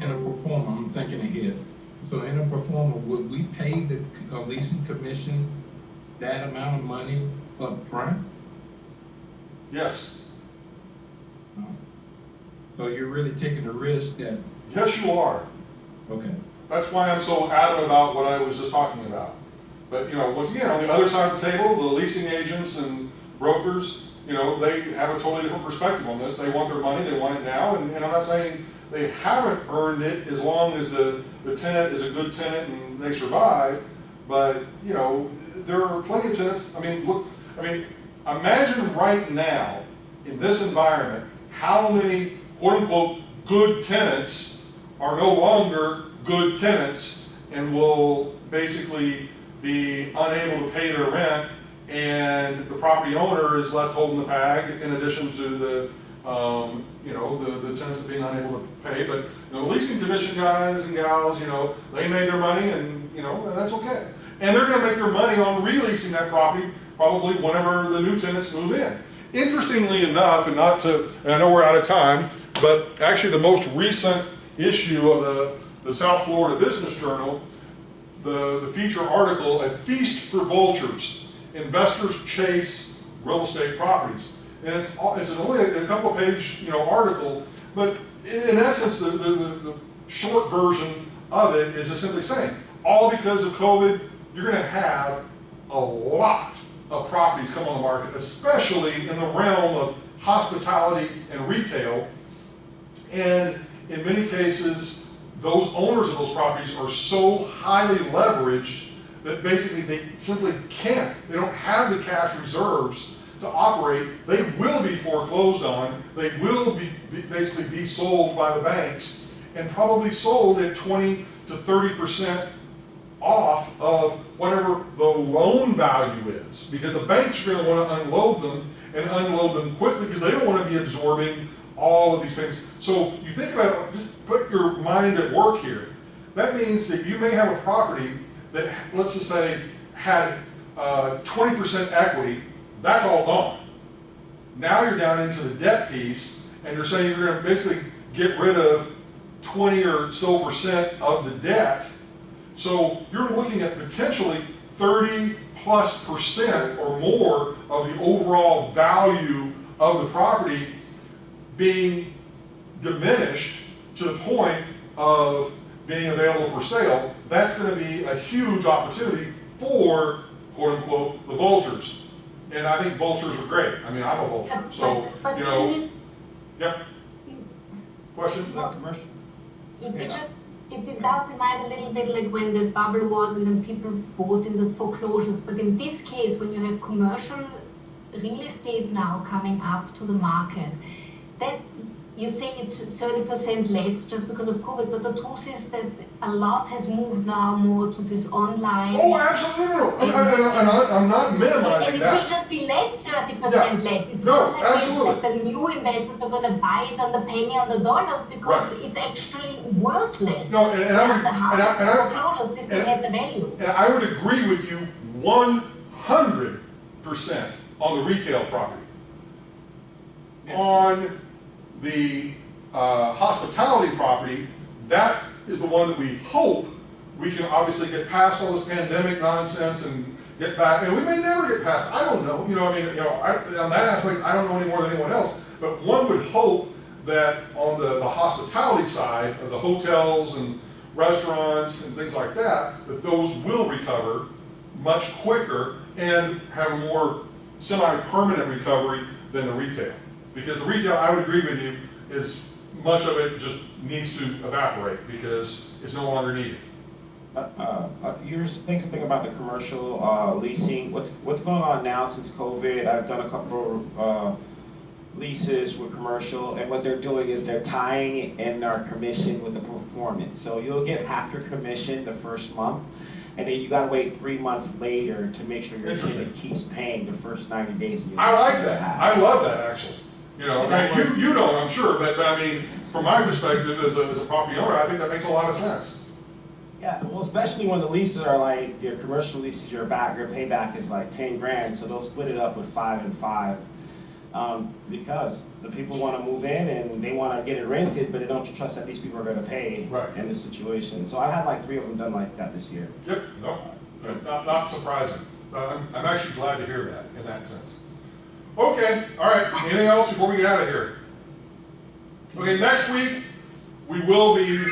in a performer, I'm thinking ahead. So in a performer, would we pay the leasing commission that amount of money up front? Yes. So you're really taking the risk that... Yes, you are. Okay. That's why I'm so adamant about what I was just talking about. But, you know, once again, on the other side of the table, the leasing agents and brokers, you know, they have a totally different perspective on this. They want their money, they want it now, and I'm not saying they haven't earned it as long as the tenant is a good tenant and they survive, but, you know, there are plenty of tenants. I mean, look, imagine right now, in this environment, how many quote-unquote good tenants are no longer good tenants and will basically be unable to pay their rent, and the property owner is left holding the bag in addition to the you know, the tenants being unable to pay. But, you know, the leasing commission guys and gals, you know, they made their money, and, you know, and that's okay. And they're going to make their money on releasing that property probably whenever the new tenants move in. Interestingly enough, and I know we're out of time, but actually the most recent issue of the South Florida Business Journal, the feature article, "A Feast for Vultures, Investors Chase Real Estate Properties." And it's only a couple page, you know, article, but in essence, the short version of it is just simply saying, all because of COVID, you're going to have a lot of properties come on the market, especially in the realm of hospitality and retail. And in many cases, those owners of those properties are so highly leveraged that basically they simply can't. They don't have the cash reserves to operate. They will be foreclosed on. They will basically be sold by the banks, and probably sold at 20 to 30% off of whatever the loan value is, because the banks are going to want to unload them, and unload them quickly, because they don't want to be absorbing all of these things. So you think about it, just put your mind at work here. That means that you may have a property that, let's just say, had 20% equity. That's all gone. Now you're down into the debt piece, and you're saying you're going to basically get rid of 20 or so % of the debt. So you're looking at potentially 30+% or more of the overall value of the property being diminished to the point of being available for sale. That's going to be a huge opportunity for, quote unquote, the vultures. And I think vultures are great. I mean, I'm a vulture. So, you know, yep. Question? Not commercial. It does remind a little bit like when the bubble was and then people bought in those foreclosures. But in this case, when you have commercial real estate now coming up to the market, that you say it's 30% less just because of COVID, but the truth is that a lot has moved now more to this online. Oh, absolutely. No. I'm not minimizing and that. It will just be less, 30% less. It's no, not absolutely. That the new investors are going to buy it on the penny on the dollars, because it's actually worthless. No, and I would, the house foreclosures, they still have the value. And I would agree with you 100% on the retail property. On the hospitality property, that is the one that we hope we can obviously get past all this pandemic nonsense and get back. And we may never get past. I don't know. You know, I mean, you know, on that aspect, I don't know any more than anyone else. But one would hope that on the hospitality side of the hotels and restaurants and things like that, that those will recover much quicker and have a more semi-permanent recovery than the retail. Because the retail, I would agree with you, is much of it just needs to evaporate because it's no longer needed. You're saying something about the commercial leasing. What's going on now since COVID? I've done a couple of leases with commercial, and what they're doing is they're tying in our commission with the performance. So you'll get half your commission the first month, and then you gotta wait 3 months later to make sure your tenant keeps paying the first 90 days. I like that. I love that, actually. You know, I mean, you don't, I'm sure, but I mean, from my perspective as a property owner, I think that makes a lot of sense. Yeah, well, especially when the leases are like, your commercial leases, your payback is like 10 grand, so they'll split it up with 5 and 5. Because the people want to move in and they want to get it rented, but they don't trust that these people are going to pay Right. in this situation. So I had like 3 of them done like that this year. Yep, no, it's not surprising. I'm actually glad to hear that in that sense. Okay, all right, anything else before we get out of here? Okay, next week, we will be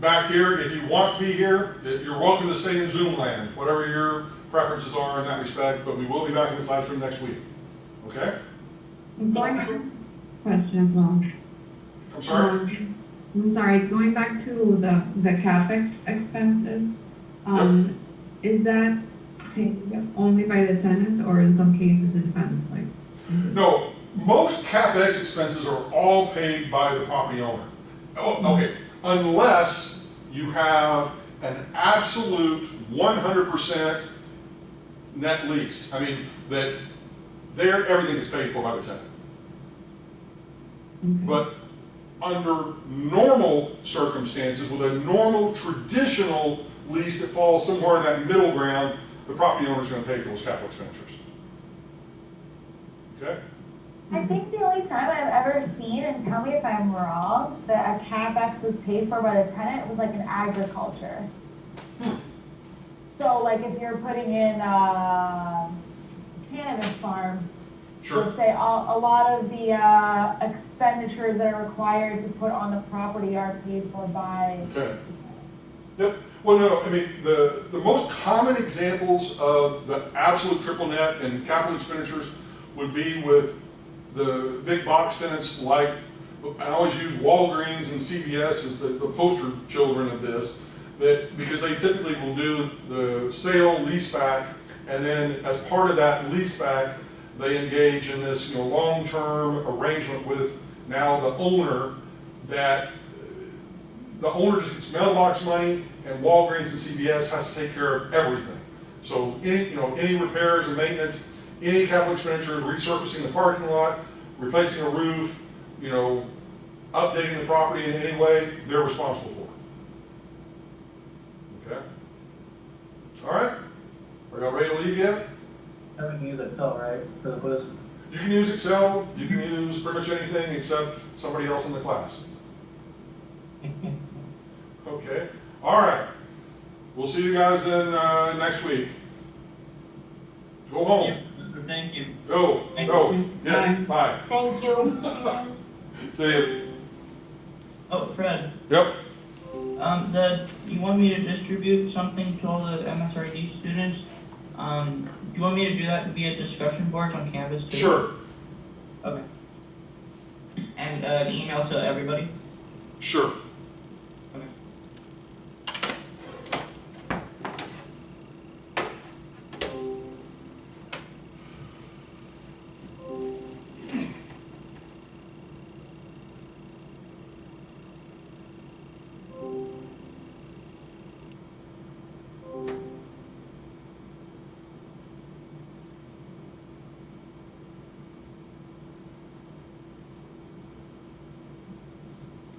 back here. If you want to be here, you're welcome to stay in Zoom land, whatever your preferences are in that respect, but we will be back in the classroom next week. Okay? Question as well. I'm sorry? I'm sorry, going back to the CapEx expenses, is that paid only by the tenant, or in some cases it depends, like? No, most CapEx expenses are all paid by the property owner. Oh, okay, unless you have an absolute 100% net lease. I mean, that everything is paid for by the tenant. Okay. But under normal circumstances, with a normal traditional lease that falls somewhere in that middle ground, the property owner is going to pay for those capital expenditures. Okay? I think the only time I've ever seen, and tell me if I'm wrong, that a CapEx was paid for by the tenant was like in agriculture. So like if you're putting in a cannabis farm, Sure. let's say a lot of the expenditures that are required to put on the property are paid for by. Tenant. Yep. Well, no, I mean, the most common examples of the absolute triple net and capital expenditures would be with the big box tenants like, I always use Walgreens and CVS as the poster children of this, that because they typically will do the sale leaseback, and then as part of that leaseback, they engage in this long-term arrangement with now the owner, that the owner just gets mailbox money, and Walgreens and CVS has to take care of everything. So any repairs and maintenance, any capital expenditures, resurfacing the parking lot, replacing a roof, updating the property in any way, they're responsible for. Okay? All right? Are y'all ready to leave yet? We can use Excel, right, for the quiz? You can use Excel, you can use pretty much anything except somebody else in the class. Okay, all right. We'll see you guys then next week. Go home. Thank you. Go. Yeah, bye. Thank you. See you. Oh, Fred, Yep. you want me to distribute something to all the MSRED students? Do you want me to do that via discussion boards on Canvas too? Sure. Okay. And an email to everybody? Sure. Okay.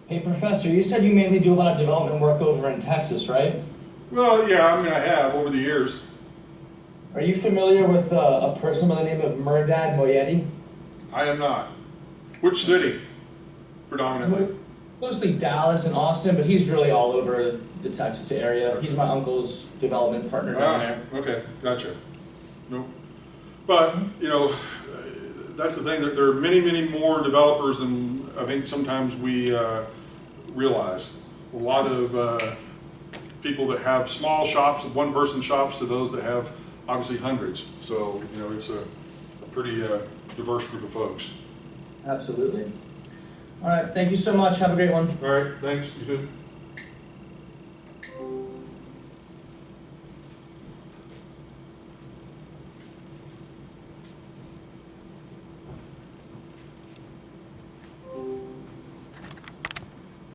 Hey, Professor, you said you mainly do a lot of development work over in Texas, right? Well, yeah, I mean, I have over the years. Are you familiar with a person by the name of Murdad Moyedi? I am not. Which city, predominantly? Mostly Dallas and Austin, but he's really all over the Texas area. He's my uncle's development partner down there. Okay, gotcha. Nope. But, that's the thing, there are many, many more developers than I think sometimes we realize. A lot of people that have small shops, one-person shops, to those that have obviously hundreds. So, it's a pretty diverse group of folks. Absolutely. All right, thank you so much. Have a great one. All right, thanks. You too.